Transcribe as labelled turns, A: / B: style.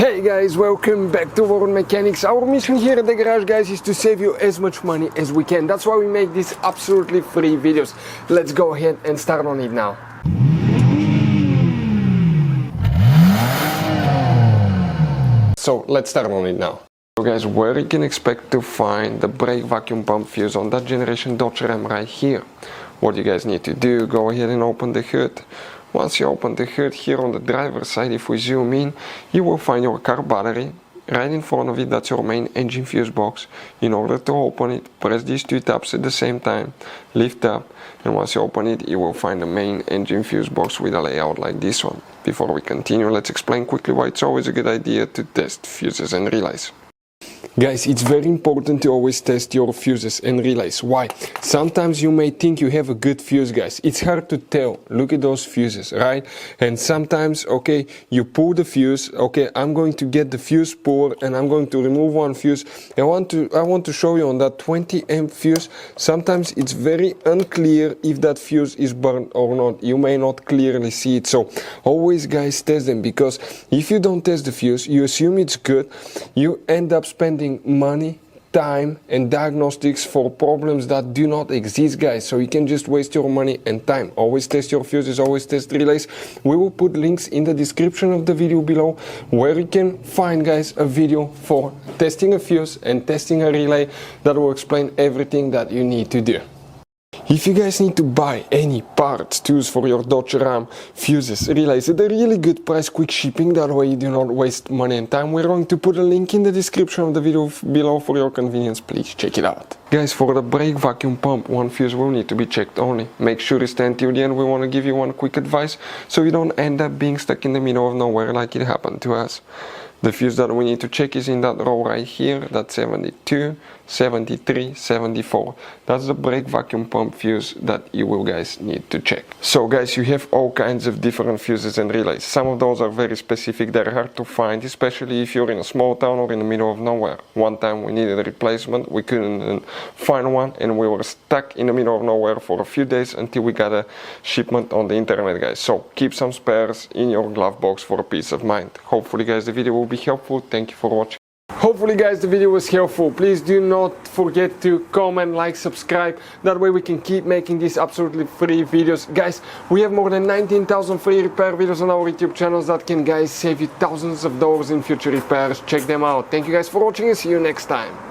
A: Hey guys, welcome back to World Mechanics. Our mission here at the garage, guys, is to save you as much money as we can. That's why we make these absolutely free videos. Let's go ahead and start on it now. So let's start on it now. So guys, where you can expect to find the brake vacuum pump fuse on that generation Dodge Ram right here. What you guys need to do, go ahead and open the hood. Once you open the hood here on the driver's side, if we zoom in, you will find your car battery. Right in front of it, that's your main engine fuse box. In order to open it, press these two tabs at the same time, lift up, and once you open it, you will find the main engine fuse box with a layout like this one. Before we continue, let's explain quickly why it's always a good idea to test fuses and relays. Guys, it's very important to always test your fuses and relays. Why? Sometimes you may think you have a good fuse, guys. It's hard to tell. Look at those fuses, right? And sometimes, okay, you pull the fuse. Okay, I'm going to get the fuse puller and I'm going to remove one fuse. I want to show you on that 20 amp fuse. Sometimes it's very unclear if that fuse is burned or not. You may not clearly see it. So always, guys, test them, because if you don't test the fuse, you assume it's good. You end up spending money, time and diagnostics for problems that do not exist, guys. So you can just waste your money and time. Always test your fuses, always test relays. We will put links in the description of the video below where you can find, guys, a video for testing a fuse and testing a relay that will explain everything that you need to do. If you guys need to buy any parts, tools for your Dodge Ram, fuses, relays at a really good price, quick shipping, that way you do not waste money and time, we're going to put a link in the description of the video below for your convenience. Please check it out. Guys, for the brake vacuum pump, one fuse will need to be checked only. Make sure you stay until the end. We want to give you one quick advice so you don't end up being stuck in the middle of nowhere like it happened to us. The fuse that we need to check is in that row right here, that's 72, 73, 74. That's the brake vacuum pump fuse that you will, guys, need to check. So guys, you have all kinds of different fuses and relays. Some of those are very specific, they're hard to find, especially if you're in a small town or in the middle of nowhere. One time we needed a replacement, we couldn't find one, and we were stuck in the middle of nowhere for a few days until we got a shipment on the internet, guys. So keep some spares in your glove box for peace of mind. Hopefully, guys, the video will be helpful. Thank you for watching. Hopefully, guys, the video was helpful. Please do not forget to comment, like, subscribe. That way we can keep making these absolutely free videos. Guys, we have more than 19,000 free repair videos on our YouTube channels that can, guys, save you thousands of dollars in future repairs. Check them out. Thank you guys for watching and see you next time.